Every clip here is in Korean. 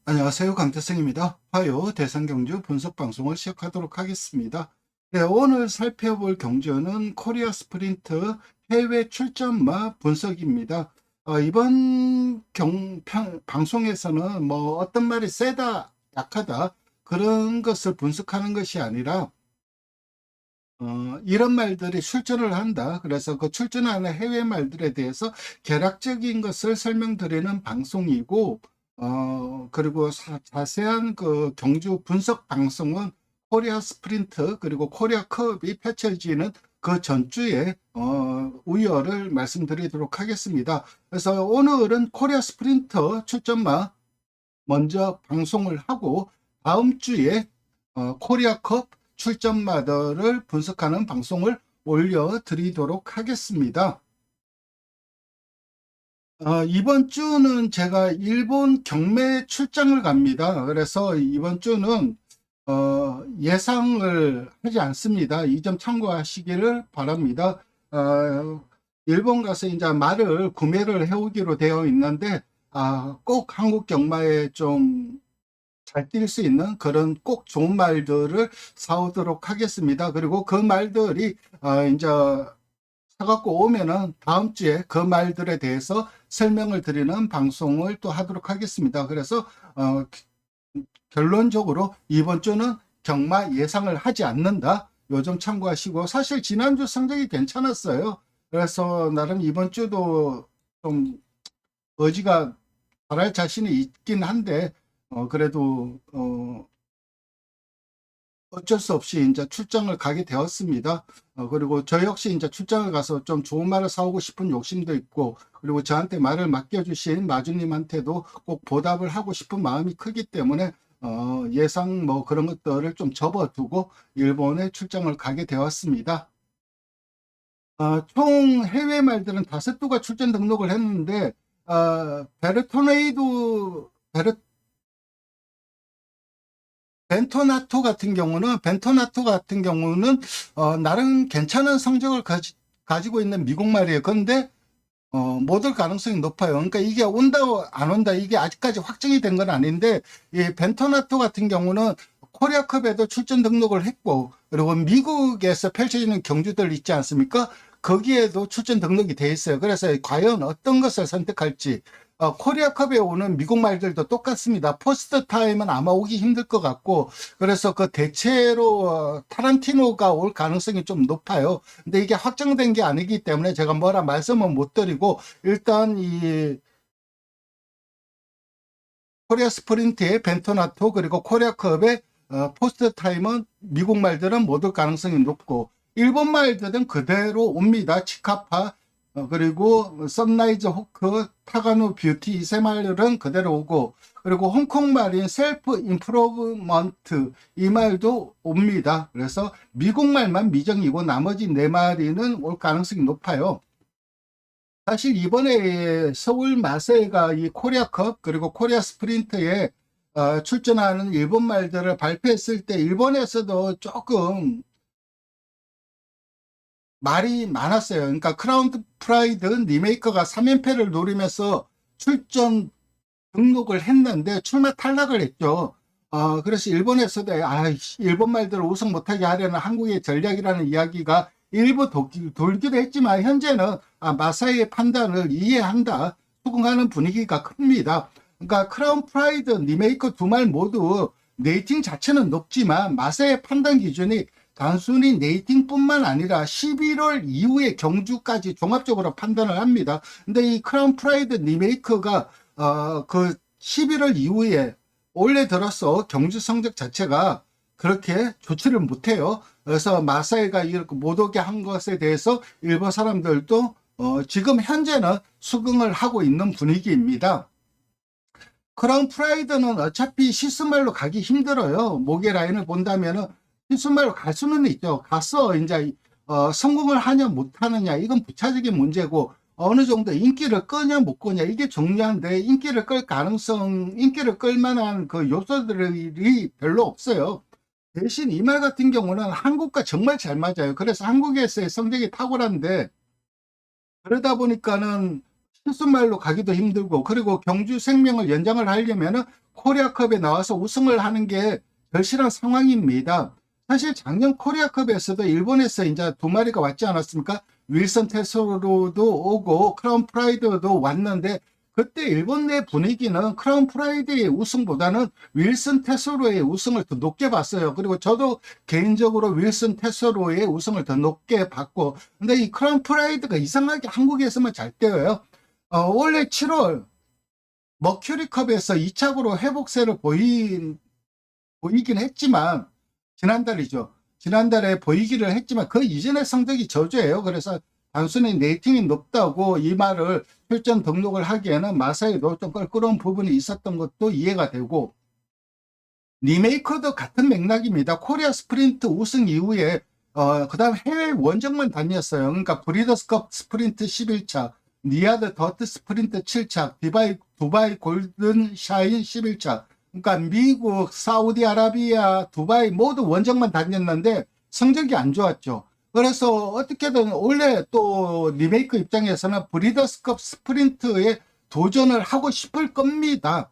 안녕하세요. 강태성입니다. 화요 대상경주 분석방송을 시작하도록 하겠습니다. 네, 오늘 살펴볼 경주는 코리아 스프린트 해외 출전마 분석입니다. 이번 방송에서는 뭐 어떤 말이 세다, 약하다 그런 것을 분석하는 것이 아니라 이런 말들이 출전을 한다. 그래서 그 출전하는 해외 말들에 대해서 개략적인 것을 설명드리는 방송이고, 그리고 자세한 그 경주 분석 방송은 코리아 스프린트 그리고 코리아 컵이 펼쳐지는 그 전주에 우여를 말씀드리도록 하겠습니다. 그래서 오늘은 코리아 스프린트 출전마 먼저 방송을 하고 다음 주에 코리아컵 출전마들을 분석하는 방송을 올려드리도록 하겠습니다. 이번 주는 제가 일본 경매 출장을 갑니다. 그래서 이번 주는 예상을 하지 않습니다. 이 점 참고하시기를 바랍니다. 일본 가서 이제 말을 구매를 해오기로 되어 있는데, 꼭 한국 경마에 좀 잘 뛸 수 있는 그런 꼭 좋은 말들을 사오도록 하겠습니다. 그리고 그 말들이 이제 사갖고 오면은 다음 주에 그 말들에 대해서 설명을 드리는 방송을 또 하도록 하겠습니다. 그래서 결론적으로 이번 주는 경마 예상을 하지 않는다. 요점 참고하시고, 사실 지난주 성적이 괜찮았어요. 그래서 나름 이번 주도 좀 의지가 잘할 자신이 있긴 한데, 그래도 어쩔 수 없이 이제 출장을 가게 되었습니다. 그리고 저 역시 이제 출장을 가서 좀 좋은 말을 사오고 싶은 욕심도 있고, 그리고 저한테 말을 맡겨주신 마주님한테도 꼭 보답을 하고 싶은 마음이 크기 때문에 예상 뭐 그런 것들을 좀 접어두고 일본에 출장을 가게 되었습니다. 총 해외 말들은 5두가 출전 등록을 했는데, 베르토네이도, 벤토나토 같은 경우는 나름 괜찮은 성적을 가지고 있는 미국 말이에요. 그런데 못 올 가능성이 높아요. 그러니까 이게 온다 안 온다 이게 아직까지 확정이 된 건 아닌데, 이 벤토나토 같은 경우는 코리아컵에도 출전 등록을 했고, 그리고 미국에서 펼쳐지는 경주들 있지 않습니까? 거기에도 출전 등록이 돼 있어요. 그래서 과연 어떤 것을 선택할지, 코리아컵에 오는 미국 말들도 똑같습니다. 포스트 타임은 아마 오기 힘들 것 같고, 그래서 그 대체로 타란티노가 올 가능성이 좀 높아요. 근데 이게 확정된 게 아니기 때문에 제가 뭐라 말씀은 못 드리고, 일단 이 코리아 스프린트의 벤토나토 그리고 코리아컵의 포스트 타임은 미국 말들은 못 올 가능성이 높고, 일본 말들은 그대로 옵니다. 치카파, 그리고 선라이즈 호크, 타가노 뷰티 이 세 말들은 그대로 오고, 그리고 홍콩 말인 셀프 임프로브먼트 이 말도 옵니다. 그래서 미국 말만 미정이고 나머지 네 마리는 올 가능성이 높아요. 사실 이번에 서울 마세가 이 코리아컵 그리고 코리아 스프린트에 출전하는 일본 말들을 발표했을 때 일본에서도 조금 말이 많았어요. 그러니까 크라운 프라이드 리메이커가 3연패를 노리면서 출전 등록을 했는데 출마 탈락을 했죠. 그래서 일본에서도 일본 말들을 우승 못하게 하려는 한국의 전략이라는 이야기가 일부 돌기도 했지만, 현재는 마사이의 판단을 이해한다, 수긍하는 분위기가 큽니다. 그러니까 크라운 프라이드 리메이커 두 말 모두 레이팅 자체는 높지만 마사이의 판단 기준이 단순히 레이팅뿐만 아니라 11월 이후의 경주까지 종합적으로 판단을 합니다. 근데 이 크라운 프라이드 리메이커가 그 11월 이후에 올해 들어서 경주 성적 자체가 그렇게 좋지를 못해요. 그래서 마사이가 이렇게 못 오게 한 것에 대해서 일본 사람들도 지금 현재는 수긍을 하고 있는 분위기입니다. 크라운 프라이드는 어차피 시스말로 가기 힘들어요. 목의 라인을 본다면은 시스말로 갈 수는 있죠. 가서 이제 성공을 하냐 못하느냐 이건 부차적인 문제고, 어느 정도 인기를 끄냐 못 끄냐 이게 중요한데, 인기를 끌 만한 그 요소들이 별로 없어요. 대신 이 말 같은 경우는 한국과 정말 잘 맞아요. 그래서 한국에서의 성적이 탁월한데, 그러다 보니까는 실순말로 가기도 힘들고, 그리고 경주 생명을 연장을 하려면은 코리아컵에 나와서 우승을 하는 게 절실한 상황입니다. 사실 작년 코리아컵에서도 일본에서 이제 두 마리가 왔지 않았습니까? 윌슨 테스로도 오고 크라운 프라이드도 왔는데, 그때 일본 내 분위기는 크라운 프라이드의 우승보다는 윌슨 테스로의 우승을 더 높게 봤어요. 그리고 저도 개인적으로 윌슨 테스로의 우승을 더 높게 봤고, 근데 이 크라운 프라이드가 이상하게 한국에서만 잘 뛰어요. 원래 7월 머큐리컵에서 2착으로 회복세를 보이긴 했지만, 지난달이죠. 지난달에 보이기를 했지만 그 이전의 성적이 저조해요. 그래서 단순히 레이팅이 높다고 이 말을 출전 등록을 하기에는 마사이도 좀 껄끄러운 부분이 있었던 것도 이해가 되고, 리메이커도 같은 맥락입니다. 코리아 스프린트 우승 이후에 그 다음 해외 원정만 다녔어요. 그러니까 브리더스컵 스프린트 11차, 니아드 더트 스프린트 7차, 두바이 골든 샤인 11차, 그러니까 미국, 사우디아라비아, 두바이 모두 원정만 다녔는데 성적이 안 좋았죠. 그래서 어떻게든 원래 또 리메이크 입장에서는 브리더스컵 스프린트에 도전을 하고 싶을 겁니다.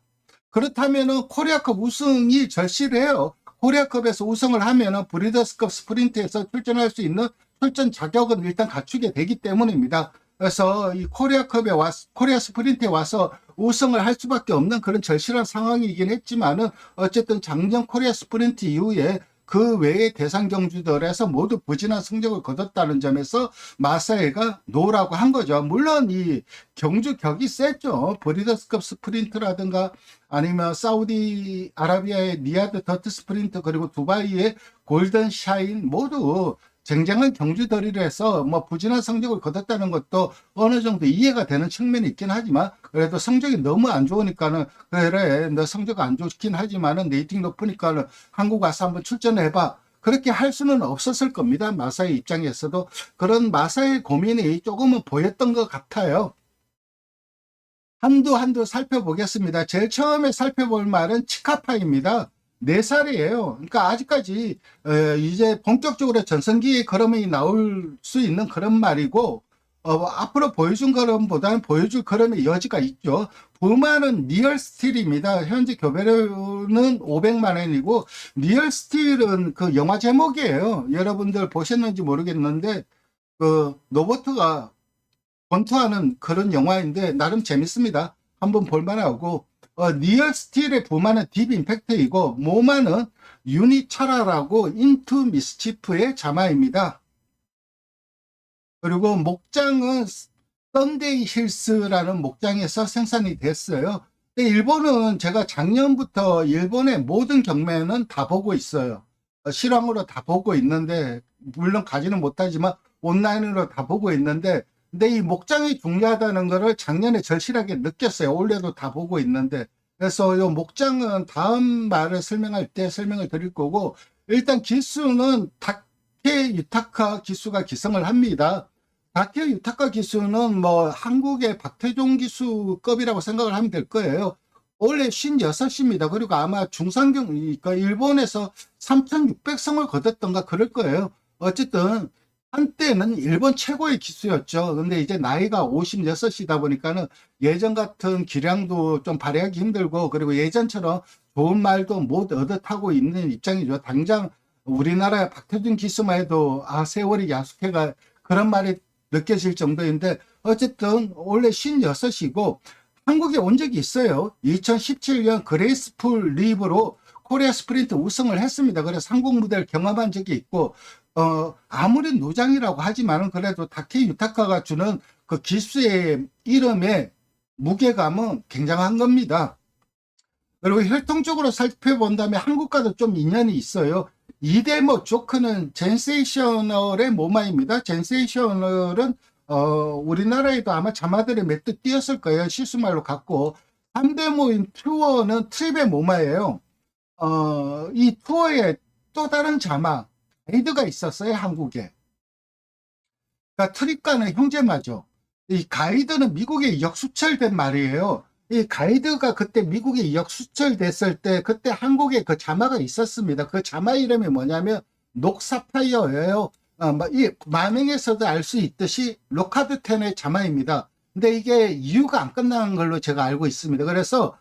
그렇다면은 코리아컵 우승이 절실해요. 코리아컵에서 우승을 하면은 브리더스컵 스프린트에서 출전할 수 있는 출전 자격은 일단 갖추게 되기 때문입니다. 그래서 이 코리아 스프린트에 와서 우승을 할 수밖에 없는 그런 절실한 상황이긴 했지만은, 어쨌든 작년 코리아 스프린트 이후에 그 외의 대상 경주들에서 모두 부진한 성적을 거뒀다는 점에서 마사이가 노라고 한 거죠. 물론 이 경주 격이 세죠. 브리더스컵 스프린트라든가 아니면 사우디아라비아의 리아드 더트 스프린트, 그리고 두바이의 골든 샤인 모두 쟁쟁한 경주들이라서 뭐 부진한 성적을 거뒀다는 것도 어느 정도 이해가 되는 측면이 있긴 하지만, 그래도 성적이 너무 안 좋으니까는, 그래 너 성적 안 좋긴 하지만은 레이팅 높으니까는 한국 와서 한번 출전해봐, 그렇게 할 수는 없었을 겁니다. 마사이 입장에서도 그런 마사이 고민이 조금은 보였던 것 같아요. 한두 살펴보겠습니다. 제일 처음에 살펴볼 말은 치카파입니다. 4살이에요. 그러니까 아직까지 이제 본격적으로 전성기 걸음이 나올 수 있는 그런 말이고, 앞으로 보여준 걸음보다는 보여줄 걸음의 여지가 있죠. 부마는 리얼 스틸입니다. 현재 교배료는 500만 원이고, 리얼 스틸은 그 영화 제목이에요. 여러분들 보셨는지 모르겠는데, 그 로버트가 권투하는 그런 영화인데 나름 재밌습니다. 한번 볼만하고, 리얼 스틸의 부마는 딥 임팩트이고, 모마는 유니차라라고 인투 미스치프의 자마입니다. 그리고 목장은 썬데이 힐스라는 목장에서 생산이 됐어요. 근데 일본은 제가 작년부터 일본의 모든 경매는 다 보고 있어요. 실황으로 다 보고 있는데, 물론 가지는 못하지만 온라인으로 다 보고 있는데, 근데 이 목장이 중요하다는 것을 작년에 절실하게 느꼈어요. 올해도 다 보고 있는데. 그래서 이 목장은 다음 말을 설명할 때 설명을 드릴 거고, 일단 기수는 다케 유타카 기수가 기성을 합니다. 다케 유타카 기수는 뭐 한국의 박태종 기수급이라고 생각을 하면 될 거예요. 원래 56입니다. 그리고 아마 중상경, 그러니까 일본에서 3,600성을 거뒀던가 그럴 거예요. 어쨌든 한때는 일본 최고의 기수였죠. 근데 이제 나이가 56이다 보니까는 예전 같은 기량도 좀 발휘하기 힘들고, 그리고 예전처럼 좋은 말도 못 얻어타고 있는 입장이죠. 당장 우리나라의 박태준 기수만 해도 세월이 야속해가 그런 말이 느껴질 정도인데, 어쨌든 원래 56이고 한국에 온 적이 있어요. 2017년 그레이스풀 리브로 코리아 스프린트 우승을 했습니다. 그래서 한국 무대를 경험한 적이 있고, 아무리 노장이라고 하지만은 그래도 다케 유타카가 주는 그 기수의 이름의 무게감은 굉장한 겁니다. 그리고 혈통적으로 살펴본다면 한국과도 좀 인연이 있어요. 이데모 조크는 젠세이셔널의 모마입니다. 젠세이셔널은 우리나라에도 아마 자마들의 몇 대 띄었을 거예요. 실수말로 갖고. 3대 모임 투어는 트립의 모마예요. 이 투어에 또 다른 자마 가이드가 있었어요, 한국에. 그러니까 트립과는 형제마죠. 이 가이드는 미국에 역수출된 말이에요. 이 가이드가 그때 미국에 역수출됐을 때 그때 한국에 그 자마가 있었습니다. 그 자마 이름이 뭐냐면 녹사파이어예요. 이 마명에서도 알 수 있듯이 로카드 10의 자마입니다. 근데 이게 이유가 안 끝나는 걸로 제가 알고 있습니다. 그래서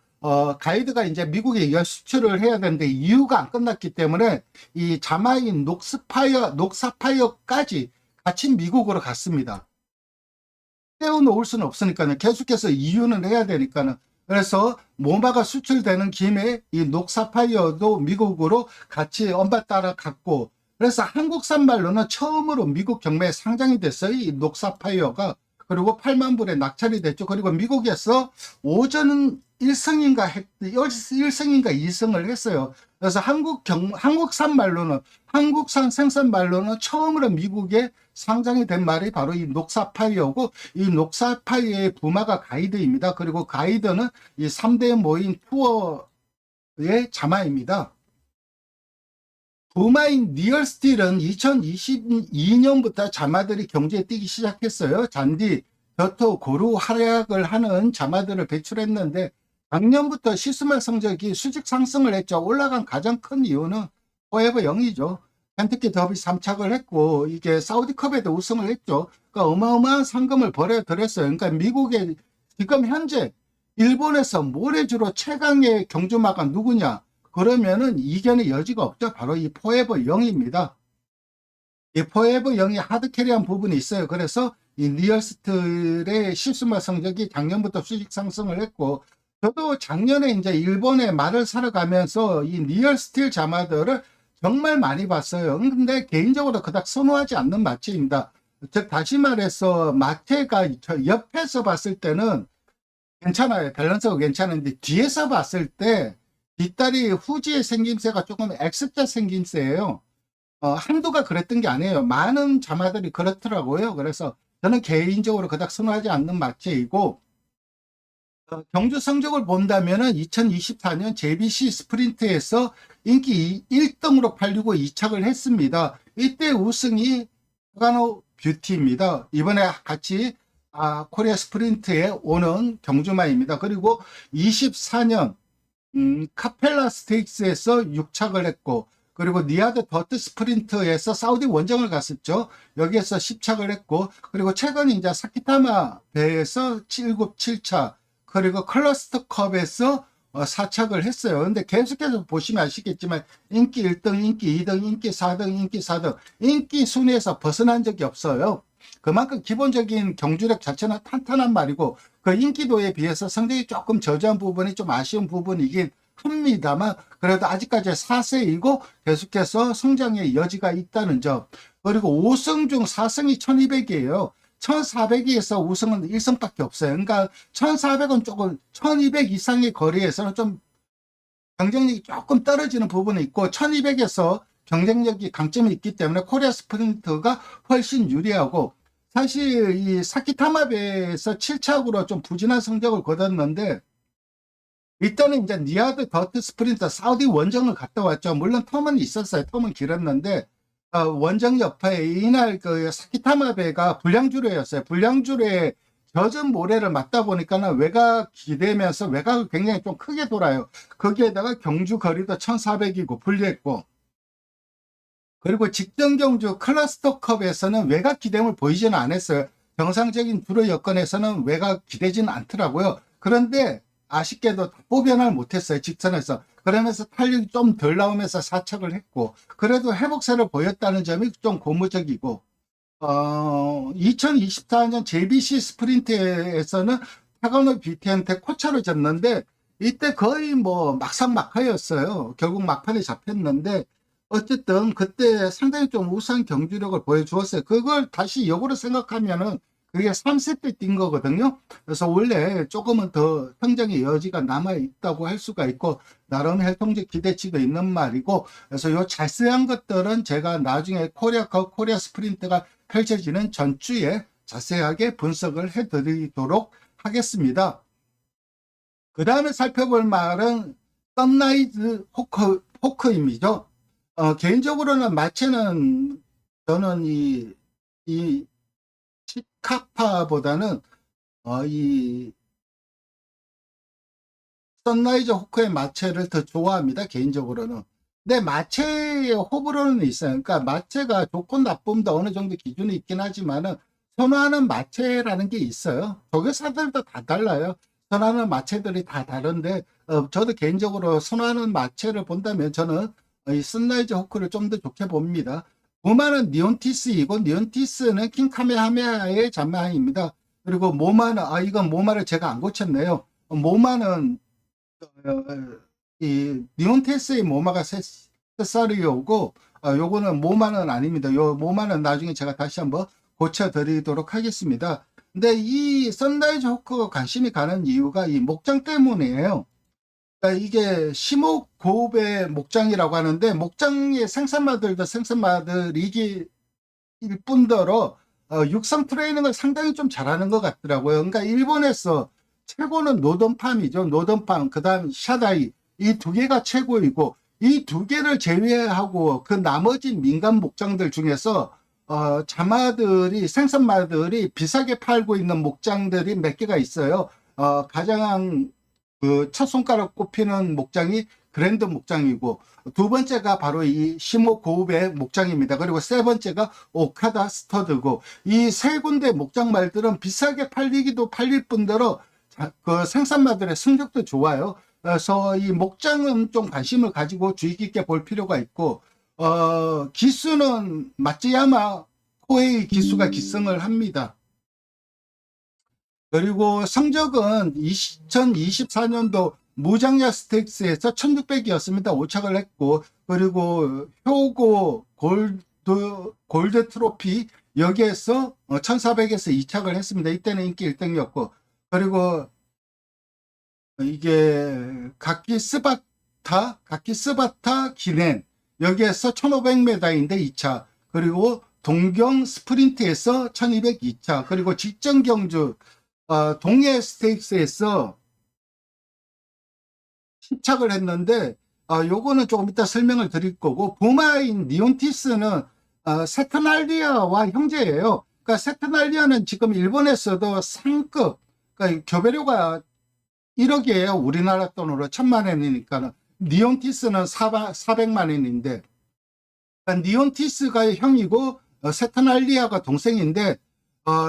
가이드가 이제 미국에 수출을 해야 되는데 이유가 안 끝났기 때문에 이 자마인 녹사파이어까지 같이 미국으로 갔습니다. 떼어놓을 수는 없으니까요. 계속해서 이유는 해야 되니까는. 그래서 모마가 수출되는 김에 이 녹사파이어도 미국으로 같이 엄바 따라 갔고, 그래서 한국산 말로는 처음으로 미국 경매에 상장이 됐어요. 이 녹사파이어가. 그리고 8만 불에 낙찰이 됐죠. 그리고 미국에서 오전 1승인가 2승을 했어요. 그래서 한국산 말로는, 한국산 생산 말로는 처음으로 미국에 상장이 된 말이 바로 이 녹사파이어고, 이 녹사파이어의 부마가 가이드입니다. 그리고 가이드는 이 3대 모임 투어의 자마입니다. 부마인 리얼스틸은 2022년부터 자마들이 경제에 뛰기 시작했어요. 잔디, 벼토, 고루 활약을 하는 자마들을 배출했는데 작년부터 시스말 성적이 수직 상승을 했죠. 올라간 가장 큰 이유는 포에버 0이죠. 켄터키 더비 3착을 했고 이게 사우디컵에도 우승을 했죠. 그러니까 어마어마한 상금을 벌여들였어요. 그러니까 미국에 지금 현재 일본에서 모래주로 최강의 경주마가 누구냐? 그러면은 이견의 여지가 없죠. 바로 이 포에버 0입니다. 이 포에버 0이 하드캐리한 부분이 있어요. 그래서 이 리얼스틸의 실수말 성적이 작년부터 수직 상승을 했고, 저도 작년에 이제 일본에 말을 사러 가면서 이 리얼스틸 자마들을 정말 많이 봤어요. 근데 개인적으로 그닥 선호하지 않는 마체입니다. 즉 다시 말해서 마체가 옆에서 봤을 때는 괜찮아요. 밸런스가 괜찮은데 뒤에서 봤을 때 뒷다리 후지의 생김새가 조금 X자 생김새예요. 한두가 그랬던 게 아니에요. 많은 자마들이 그렇더라고요. 그래서 저는 개인적으로 그닥 선호하지 않는 마체이고, 경주 성적을 본다면은 2024년 JBC 스프린트에서 인기 1등으로 팔리고 2착을 했습니다. 이때 우승이 나가노 뷰티입니다. 이번에 같이 코리아 스프린트에 오는 경주마입니다. 그리고 24년 카펠라 스테이크스에서 6착을 했고, 그리고 니아드 더트 스프린트에서 사우디 원정을 갔었죠. 여기에서 10착을 했고, 그리고 최근 이제 사키타마 배에서 7차, 그리고 클러스터컵에서 4착을 했어요. 근데 계속해서 보시면 아시겠지만 인기 1등, 인기 2등, 인기 4등, 인기 4등, 인기 순위에서 벗어난 적이 없어요. 그만큼 기본적인 경주력 자체는 탄탄한 말이고, 그 인기도에 비해서 성적이 조금 저조한 부분이 좀 아쉬운 부분이긴 합니다만, 그래도 아직까지 4세이고 계속해서 성장의 여지가 있다는 점. 그리고 5승 중 4승이 1200이에요. 1400에서 우승은 1승밖에 없어요. 그러니까 1400은 조금 1200 이상의 거리에서는 좀 경쟁력이 조금 떨어지는 부분이 있고, 1200에서 경쟁력이 강점이 있기 때문에 코리아 스프린트가 훨씬 유리하고, 사실 이 사키타마베에서 7착으로 좀 부진한 성적을 거뒀는데, 일단은 이제 니아드 더트 스프린터 사우디 원정을 갔다 왔죠. 물론 텀은 있었어요. 텀은 길었는데 원정 옆에 이날 그 사키타마베가 불량주로였어요. 불량주로에 젖은 모래를 맞다 보니까는 외곽 기대면서 외곽을 굉장히 좀 크게 돌아요. 거기에다가 경주 거리도 1400이고 불리했고, 그리고 직전 경주 클러스터컵에서는 외곽 기대임을 보이지는 않았어요. 정상적인 주로 여건에서는 외곽 기대지는 않더라고요. 그런데 아쉽게도 보변을 못했어요. 직선에서. 그러면서 탄력이 좀 덜 나오면서 4착을 했고, 그래도 회복세를 보였다는 점이 좀 고무적이고, 2024년 JBC 스프린트에서는 타가노 BT한테 코차로 졌는데, 이때 거의 뭐 막상막하였어요. 결국 막판에 잡혔는데, 어쨌든 그때 상당히 좀 우수한 경주력을 보여주었어요. 그걸 다시 역으로 생각하면은 그게 3세 때 뛴 거거든요. 그래서 원래 조금은 더 성장의 여지가 남아 있다고 할 수가 있고, 나름 혈통적 기대치도 있는 말이고, 그래서 요 자세한 것들은 제가 나중에 코리아컵, 코리아 스프린트가 펼쳐지는 전주에 자세하게 분석을 해드리도록 하겠습니다. 그 다음에 살펴볼 말은 선라이즈 호크입니다. 개인적으로는 마체는 저는 이 시카파보다는 이 선라이즈 호크의 마체를 더 좋아합니다. 개인적으로는. 근데 마체의 호불호는 있어요. 그러니까 마체가 좋고 나쁨도 어느 정도 기준이 있긴 하지만은 선호하는 마체라는 게 있어요. 조교사들도 다 달라요. 선호하는 마체들이 다 다른데 저도 개인적으로 선호하는 마체를 본다면 저는 이 선라이즈 호크를 좀 더 좋게 봅니다. 부마는 니온티스이고 니온티스는 킹카메하메하의 자마입니다. 그리고 모마는 이건 모마를 제가 안 고쳤네요. 모마는 이 니온테스의 모마가 세사리오고 요거는 모마는 아닙니다. 요 모마는 나중에 제가 다시 한번 고쳐드리도록 하겠습니다. 근데 이 선라이즈 호크가 관심이 가는 이유가 이 목장 때문이에요. 그러니까 이게 시목 고급의 목장이라고 하는데 목장의 생산마들도 생산마들이기 일 뿐더러 육상 트레이닝을 상당히 좀 잘하는 것 같더라고요. 그러니까 일본에서 최고는 노던팜이죠. 노던팜, 그 다음 샤다이, 이 두 개가 최고이고 이 두 개를 제외하고 그 나머지 민간 목장들 중에서 자마들이 생산마들이 비싸게 팔고 있는 목장들이 몇 개가 있어요. 가장 그 첫 손가락 꼽히는 목장이 그랜드 목장이고 두 번째가 바로 이 시모 고읍의 목장입니다. 그리고 세 번째가 오카다 스터드고 이 세 군데 목장 말들은 비싸게 팔리기도 팔릴 뿐더러 그 생산마들의 성적도 좋아요. 그래서 이 목장은 좀 관심을 가지고 주의 깊게 볼 필요가 있고 기수는 마츠야마 코에이 기수가 기승을 합니다. 그리고 성적은 2024년도 무장야 스택스에서 1600이었습니다. 5착을 했고, 그리고 효고 골드 트로피 여기에서 1400에서 2착을 했습니다. 이때는 인기 1등이었고, 그리고 이게 가키스바타 기넨 여기에서 1500m인데 2차, 그리고 동경 스프린트에서 1202차, 그리고 직전 경주 동해 스테이크스에서 10착을 했는데 요거는 조금 이따 설명을 드릴 거고, 부마인 니온티스는 세트날리아와 형제예요. 그러니까 세트날리아는 지금 일본에서도 상급, 그러니까 교배료가 1억이에요. 우리나라 돈으로 1000만원이니까. 니온티스는 400만원인데 그러니까 니온티스가 형이고 세트날리아가 동생인데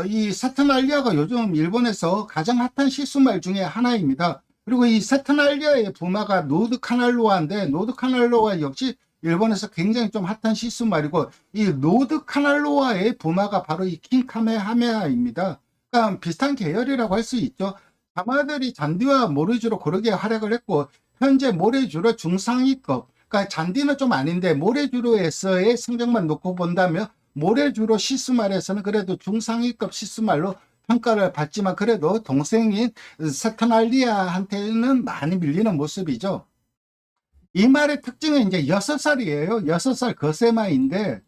이 세트날리아가 요즘 일본에서 가장 핫한 시수말 중에 하나입니다. 그리고 이 세트날리아의 부마가 노드 카날로아인데 노드 카날로아 역시 일본에서 굉장히 좀 핫한 시수말이고 이 노드 카날로아의 부마가 바로 이 킹카메하메하입니다. 그러니까 비슷한 계열이라고 할 수 있죠. 자마들이 잔디와 모래주로 고르게 활약을 했고 현재 모래주로 중상위급, 그러니까 잔디는 좀 아닌데 모래주로에서의 성적만 놓고 본다면 모래주로 시스말에서는 그래도 중상위급 시스말로 평가를 받지만 그래도 동생인 세트날리아한테는 많이 밀리는 모습이죠. 이 말의 특징은 이제 6살이에요. 6살 거세마인데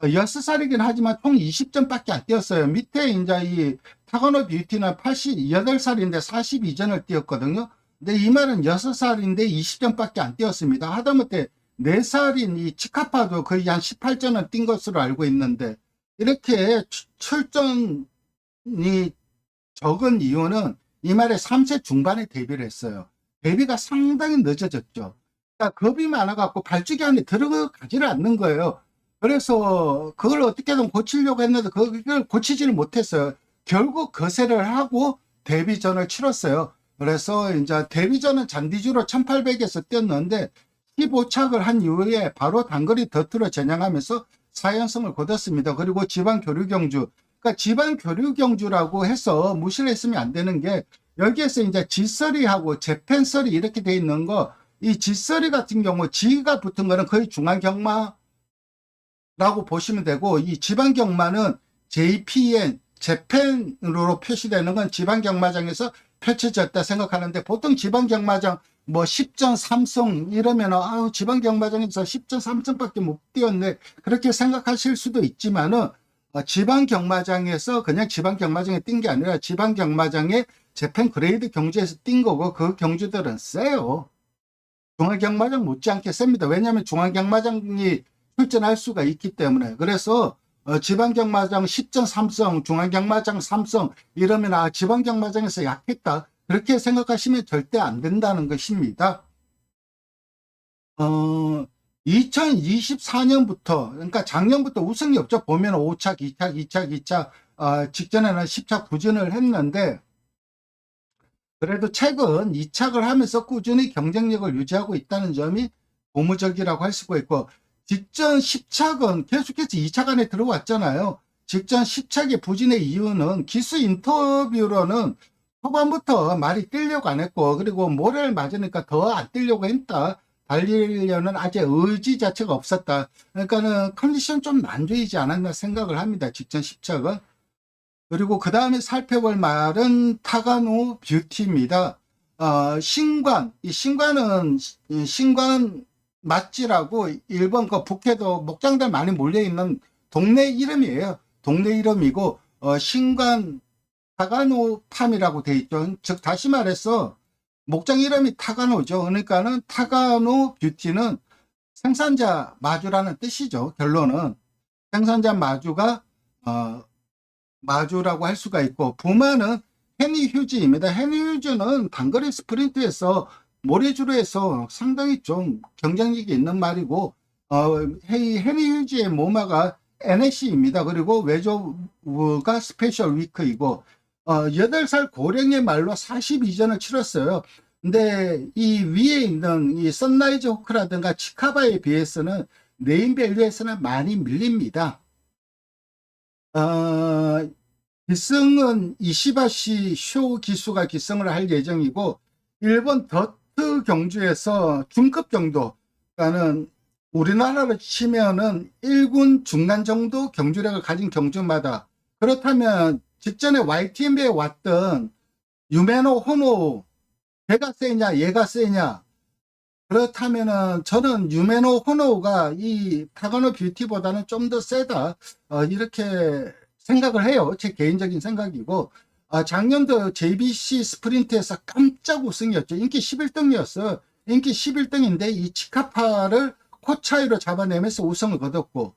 6살이긴 하지만 총 20점밖에 안 뛰었어요. 밑에 이제 이 타거노 뷰티는 88살인데 42전을 뛰었거든요. 근데 이 말은 6살인데 20점밖에 안 뛰었습니다. 하다못해 4살인 이 치카파도 거의 한 18전을 뛴 것으로 알고 있는데 이렇게 출전이 적은 이유는 이 말에 3세 중반에 데뷔를 했어요. 데뷔가 상당히 늦어졌죠. 그러니까 겁이 많아갖고 발주기 안에 들어가지를 않는 거예요. 그래서 그걸 어떻게든 고치려고 했는데 그걸 고치지를 못했어요. 결국 거세를 하고 데뷔전을 치렀어요. 그래서 이제 데뷔전은 잔디주로 1800에서 뛰었는데 15착을 한 이후에 바로 단거리 더트로 전향하면서 4연승을 거뒀습니다. 그리고 지방 교류 경주, 그러니까 지방 교류 경주라고 해서 무시를 했으면 안 되는 게 여기에서 이제 지서리하고 재팬서리 이렇게 돼 있는 거, 이 지서리 같은 경우 지가 붙은 거는 거의 중앙 경마 라고 보시면 되고 이 지방경마는 JPN, 재팬으로 표시되는 건 지방경마장에서 펼쳐졌다 생각하는데 보통 지방경마장 뭐 10전 3승 이러면 지방경마장에서 10전 3승밖에 못 뛰었네 그렇게 생각하실 수도 있지만은 지방경마장에서 그냥 지방경마장에 뛴 게 아니라 지방경마장에 재팬 그레이드 경주에서 뛴 거고 그 경주들은 세요. 중앙경마장 못지않게 셉니다. 왜냐하면 중앙경마장이 출전할 수가 있기 때문에. 그래서 지방경마장 10전 3승, 중앙경마장 3승 이러면 지방경마장에서 약했다 그렇게 생각하시면 절대 안 된다는 것입니다. 2024년부터 그러니까 작년부터 우승이 없죠. 보면 5착, 2착, 2착, 2착 직전에는 10착 부진을 했는데 그래도 최근 이착을 하면서 꾸준히 경쟁력을 유지하고 있다는 점이 고무적이라고 할 수가 있고, 직전 10착은 계속해서 2착 안에 들어왔잖아요. 직전 10착의 부진의 이유는 기수 인터뷰로는 초반부터 말이 뛰려고 안 했고, 그리고 모래를 맞으니까 더 안 뛰려고 했다. 달리려는 아직 의지 자체가 없었다. 그러니까는 컨디션 좀 난조이지 않았나 생각을 합니다. 직전 10착은. 그리고 그 다음에 살펴볼 말은 타가노 뷰티입니다. 신관, 이 신관은 신관 맛지라고 일본 그 북해도 목장들 많이 몰려있는 동네 이름이에요. 동네 이름이고, 신관 타가노 팜이라고 돼 있죠. 즉, 다시 말해서 목장 이름이 타가노죠. 그러니까는 타가노 뷰티는 생산자 마주라는 뜻이죠. 결론은 생산자 마주가 마주라고 할 수가 있고, 부마는 헤니 휴즈입니다. 헤니 휴즈는 단거리 스프린트에서 모래주로 해서 상당히 좀 경쟁력이 있는 말이고, 헤니 휴즈의 모마가 NSC입니다. 그리고 외조가 스페셜 위크이고, 8살 고령의 말로 42전을 치렀어요. 근데 이 위에 있는 이 선라이즈 호크라든가 치카바에 비해서는 네임밸류에서는 많이 밀립니다. 기승은 이시바시 쇼 기수가 기승을 할 예정이고, 일본 더트 경주에서 중급 정도, 그러니까는 우리나라로 치면은 1군 중간 정도 경주력을 가진 경주마다, 그렇다면 직전에 YTM에 왔던 유메노 호노, 걔가 세냐 얘가 세냐, 그렇다면은 저는 유메노 호노가 이 타가노 뷰티보다는 좀 더 세다, 이렇게 생각을 해요. 제 개인적인 생각이고, 작년도 JBC 스프린트에서 깜짝 우승이었죠. 인기 11등이었어. 인기 11등인데 이 치카파를 코 차이로 잡아내면서 우승을 거뒀고,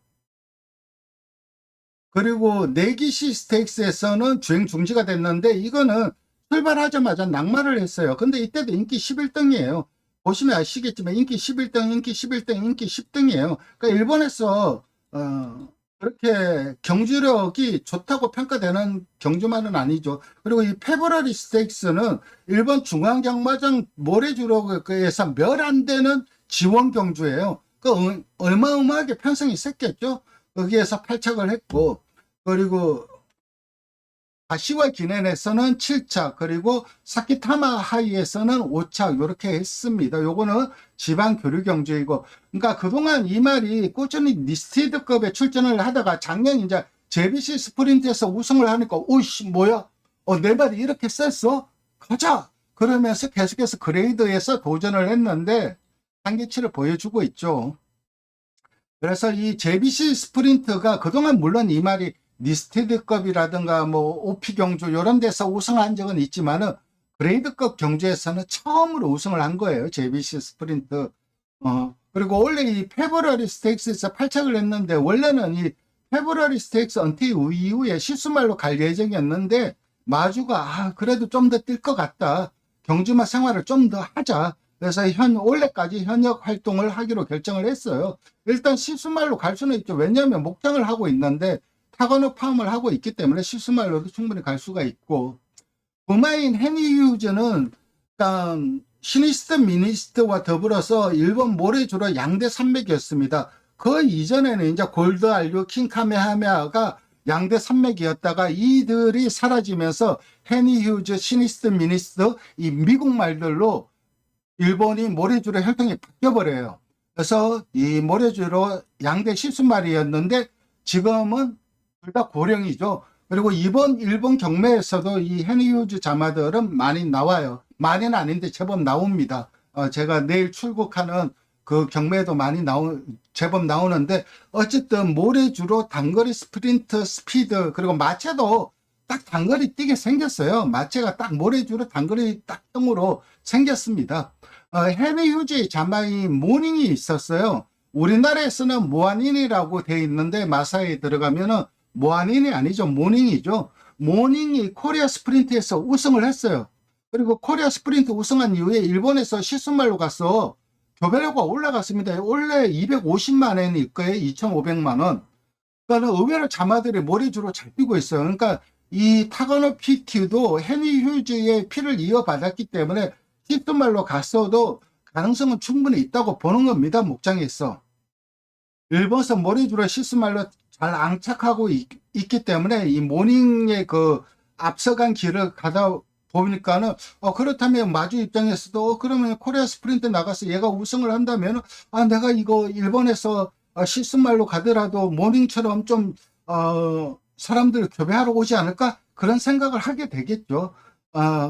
그리고 내기시 스테이크스에서는 주행 중지가 됐는데, 이거는 출발하자마자 낙마를 했어요. 근데 이때도 인기 11등이에요. 보시면 아시겠지만 인기 11등, 인기 11등, 인기 10등이에요. 그러니까 일본에서 그렇게 경주력이 좋다고 평가되는 경주만은 아니죠. 그리고 이 페브러리 스테이크스는 일본 중앙경마장 모래주로에서 몇 안 되는 지원 경주예요. 그 어마어마하게 편성이 셌겠죠. 거기에서 8착을 했고, 그리고 가시와 기넨에서는 7착, 그리고 사키타마 하이에서는 5착, 이렇게 했습니다. 요거는 지방 교류 경주이고, 그러니까 그동안 이 말이 꾸준히 리스티드급에 출전을 하다가 작년 이제 JBC 스프린트에서 우승을 하니까, 오이씨, 뭐야? 내 말이 이렇게 셌어? 가자! 그러면서 계속해서 그레이드에서 도전을 했는데, 한계치를 보여주고 있죠. 그래서 이 JBC 스프린트가 그동안 물론 이 말이 리스티드급이라든가 뭐 OP 경주 이런 데서 우승한 적은 있지만은 그레이드급 경주에서는 처음으로 우승을 한 거예요. JBC 스프린트. 그리고 원래 이 페브러리 스테이크스에서 8착을 했는데, 원래는 이 페브러리 스테이크스 은퇴 이후에 실수말로 갈 예정이었는데, 마주가 그래도 좀 더 뛸 것 같다. 경주마 생활을 좀 더 하자. 그래서 올해까지 현역 활동을 하기로 결정을 했어요. 일단 실수말로 갈 수는 있죠. 왜냐하면 목장을 하고 있는데 타가노 팜을 하고 있기 때문에 실수말로도 충분히 갈 수가 있고, 부마인 헤니 휴즈는 시니스트 미니스트와 더불어서 일본 모래주로 양대 산맥이었습니다. 그 이전에는 이제 골드 알류, 킹카메하메아가 양대 산맥이었다가 이들이 사라지면서 헤니 휴즈, 시니스트 미니스트, 이 미국 말들로 일본이 모래주로 혈통이 바뀌어버려요. 그래서 이 모래주로 양대 실수말이었는데 지금은 둘 다 고령이죠. 그리고 이번 일본 경매에서도 이 헤니유즈 자마들은 많이 나와요. 많이는 아닌데 제법 나옵니다. 제가 내일 출국하는 그 경매에도 제법 나오는데, 어쨌든 모래주로 단거리 스프린트 스피드, 그리고 마체도 딱 단거리 뛰게 생겼어요. 마체가 딱 모래주로 단거리 딱 형으로 생겼습니다. 헤니유즈의 자마이 모닝이 있었어요. 우리나라에서는 모아닌이라고 돼 있는데 마사에 들어가면은 모아닌이 아니죠. 모닝이죠. 모닝이 코리아 스프린트에서 우승을 했어요. 그리고 코리아 스프린트 우승한 이후에 일본에서 실수말로 가서 교배료가 올라갔습니다. 원래 250만 원일 거예요. 2,500만 원. 그러니까 의외로 자마들이 모래주로 잘 뛰고 있어요. 그러니까 이 타가노 PT도 헤니 휴즈의 피를 이어받았기 때문에 시스말로 갔어도 가능성은 충분히 있다고 보는 겁니다. 목장에서. 일본에서 모래주로 시스말로 잘 앙착하고 있기 때문에 이 모닝의 그 앞서간 길을 가다 보니까는 그렇다면 마주 입장에서도 그러면 코리아 스프린트 나가서 얘가 우승을 한다면 내가 이거 일본에서 시스말로 가더라도 모닝처럼 좀 사람들 교배하러 오지 않을까 그런 생각을 하게 되겠죠.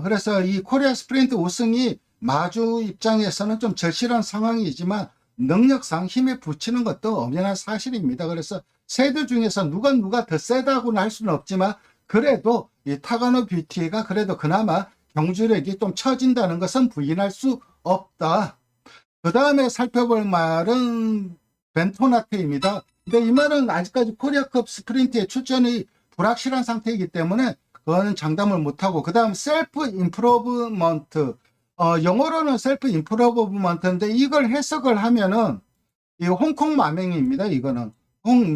그래서 이 코리아 스프린트 우승이 마주 입장에서는 좀 절실한 상황이지만 능력상 힘에 붙이는 것도 엄연한 사실입니다. 그래서 세대 중에서 누가 더 세다고는 할 수는 없지만 그래도 이 타가노 뷰티가 그래도 그나마 경주력이 좀 처진다는 것은 부인할 수 없다. 그 다음에 살펴볼 말은 벤토나테입니다. 근데 이 말은 아직까지 코리아컵 스프린트의 출전이 불확실한 상태이기 때문에 그거는 장담을 못하고, 그 다음 셀프 임프로브먼트, 영어로는 셀프 임프로브먼트인데 이걸 해석을 하면은 이 홍콩 마명입니다. 이거는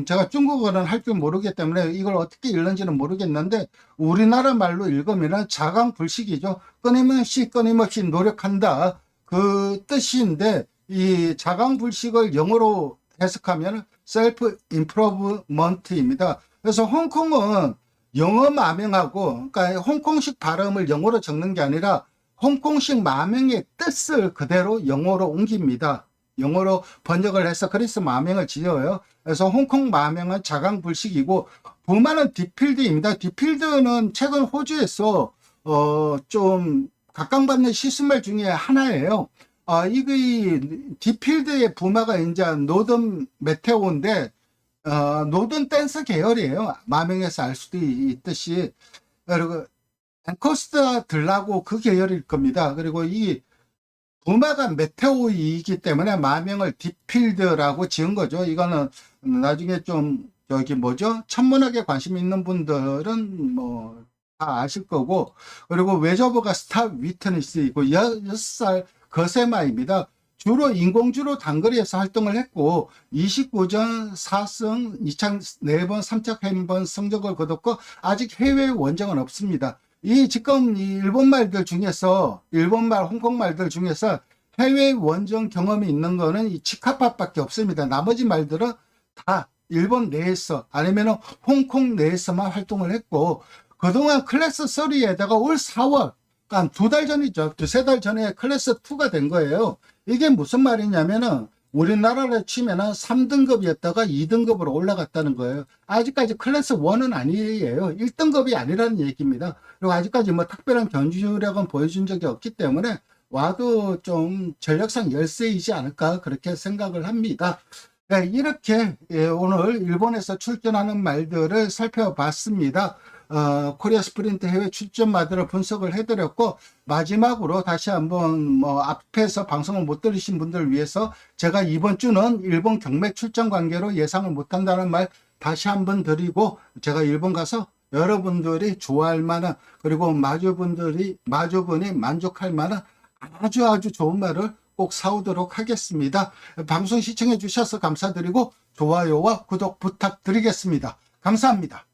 제가 중국어는 할 줄 모르기 때문에 이걸 어떻게 읽는지는 모르겠는데 우리나라 말로 읽으면 자강불식이죠. 끊임없이 노력한다 그 뜻인데, 이 자강불식을 영어로 해석하면 셀프 임프로브먼트입니다. 그래서 홍콩은 영어 마명하고, 그러니까 홍콩식 발음을 영어로 적는 게 아니라 홍콩식 마명의 뜻을 그대로 영어로 옮깁니다. 영어로 번역을 해서 그래서 마명을 지어요. 그래서 홍콩 마명은 자강불식이고, 부마는 디필드입니다. 디필드는 최근 호주에서 좀 각광받는 시스말 중에 하나예요. 이 디필드의 부마가 이제 노던 메테오인데 노던 댄스 계열이에요. 마명에서 알 수도 있듯이. 그리고 앵커스타 들라고 그 계열일 겁니다. 그리고 이 부마가 메테오이기 때문에 마명을 디필드라고 지은 거죠. 이거는 나중에 좀 천문학에 관심 있는 분들은 뭐 다 아실 거고, 그리고 외저버가 스타 위트니스이고 6살 거세마입니다. 주로 인공주로 단거리에서 활동을 했고 29전 4승 2창 4번 3착 1번 성적을 거뒀고 아직 해외 원정은 없습니다. 지금 이 일본말들 중에서, 일본말 홍콩말들 중에서 해외 원정 경험이 있는 거는 이 치카팟밖에 없습니다. 나머지 말들은 다 일본 내에서 아니면 홍콩 내에서만 활동을 했고, 그동안 클래스 3에다가 올 4월, 그러니까 2달 전이죠. 2-3달 전에 클래스 2가 된 거예요. 이게 무슨 말이냐면은 우리나라로 치면은 3등급이었다가 2등급으로 올라갔다는 거예요. 아직까지 클래스 1은 아니에요. 1등급이 아니라는 얘기입니다. 그리고 아직까지 뭐 특별한 경주력은 보여준 적이 없기 때문에 와도 좀 전력상 열세이지 않을까 그렇게 생각을 합니다. 네, 이렇게 오늘 일본에서 출전하는 말들을 살펴봤습니다. 코리아 스프린트 해외 출전마들을 분석을 해드렸고, 마지막으로 다시 한번 앞에서 방송을 못 들으신 분들을 위해서 제가 이번 주는 일본 경매 출전 관계로 예상을 못한다는 말 다시 한번 드리고, 제가 일본 가서 여러분들이 좋아할 만한, 그리고 마주분이 만족할 만한 아주 좋은 말을 꼭 사오도록 하겠습니다. 방송 시청해 주셔서 감사드리고 좋아요와 구독 부탁드리겠습니다. 감사합니다.